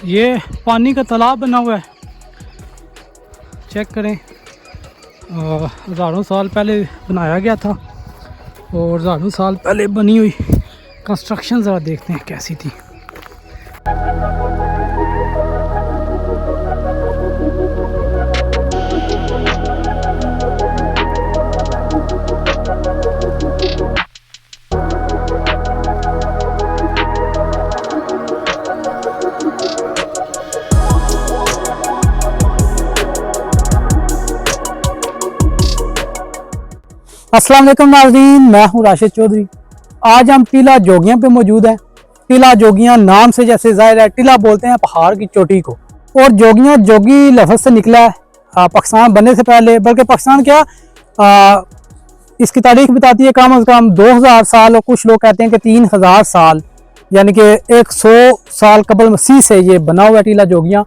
ये पानी का तालाब बना हुआ है, चेक करें। हज़ारों साल पहले बनाया गया था और हज़ारों साल पहले बनी हुई कंस्ट्रक्शन ज़रा देखते हैं कैसी थी। अस्सलाम वालेकुम नाज़रीन, मैं हूं राशिद चौधरी। आज हम टीला जोगियां पे मौजूद हैं। टीला जोगियां नाम से जैसे ज़ाहिर है, टीला बोलते हैं पहाड़ की चोटी को, और जोगियां जोगी लफ्ज़ से निकला है पाकिस्तान बनने से पहले। बल्कि पाकिस्तान क्या, इसकी तारीख बताती है कम अज़ कम 2000 साल, और कुछ लोग कहते हैं कि 3000 साल, यानी कि 100 साल कबल मसीह से ये बना हुआ है टीला जोगियां।